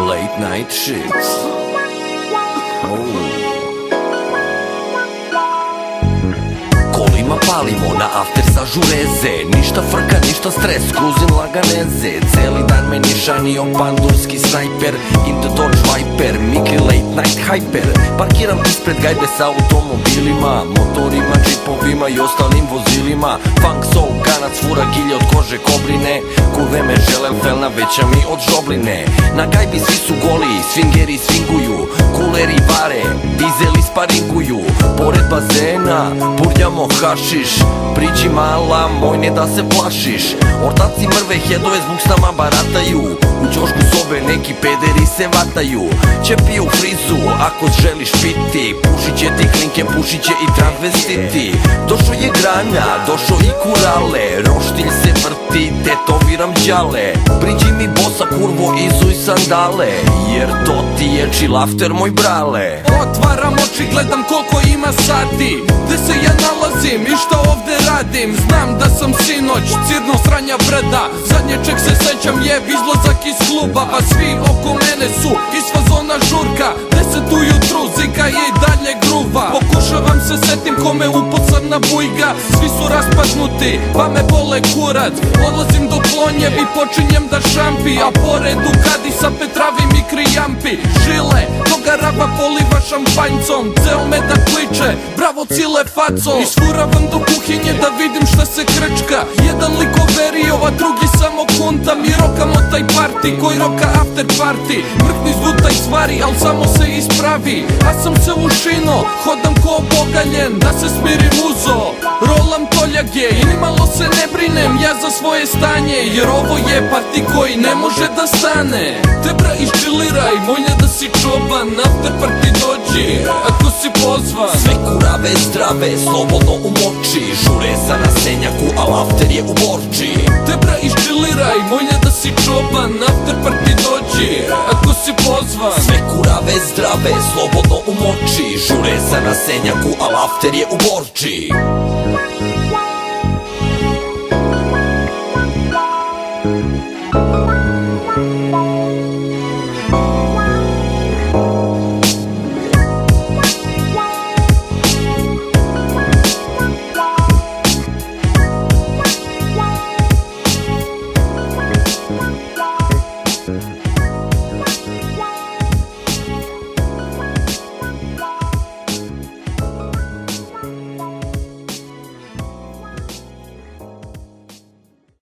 Late night shit. Kolima palimo na after sa žureze. Ništa frka, ništa stres, kruzim laganeze. Celi dan me nišanio pandurski snajper. In the Dodge Viper, Miki late night hyper. Parkiram ispred gajbe sa automobilima, motorima, džipovima i ostalim vozilima. Funk, soul, ganac, fura, gilje od kože kobrine. Kurve me žele felna, veća mi od žobline. Na gajbi svi su goli, swingeri swinguju. Kuleri vare, dizeli sparinguju. Pored bazena, purljamo hašiš. Priđi mala, moj ne da se plašiš. Ortaci mrve, hedove s buksama barataju. U ćošku sobe neki pederi se vataju. Ćepi u frizu, ako želiš piti. Pušit će ti klinke, pušit će i travestiti. Došo je granja, došo i kurale. Roštilj se vrti, tetoviram đale. Priđi mi bosa, kurvo, izuj sandale. Jer to ti je chill after, moj brale. Otvaram oči, gledam koliko ima sati. Gde se ja nalazim i šta ovde radim. Znam da sam sinoć cirno sranja brda. Zadnje čeg se sećam je izlazak iz kluba. Pa svi oko mene su iz fazona žurka. 10 ujutru zika je i dalje gruva. Pokušavam se setim kome upocarna bujga. Svi su raspadnuti pa me bole kurac. Odlazim do klonjev i počinjem da šampi. A poredu kadi sa petravim i krijampi. Žile toga raba poliva šampanjcom. Ceo me da kliče bravo cile faco. Isfuravam do kuhinje da vidim šta se krčka. Jedan lik overio, a drugi samo kunta. Mi rokamo taj party koji roka after party. Mrkni zvutaj stvari, al samo se ispravi. A sam se ušino, hodam ko obogaljen. Da se smirim uzo, rolam toljage. I nimalo se ne brinem ja za svoje stanje. Jer ovo je party koji ne može da stane. Te bra iščiliraj, moj ne da si čoban. After party dođi, ako si pozvan. Sve kurave zdrave, slobodno u moči. Žure sa na senjaku, al after je u Borči. Te bra iščiliraj, moj ne da si čoban. After party dođi, ako si pozvan. Sve kurave zdrave, slobodno u moči. Žure sa na senjaku, al after je u Borči.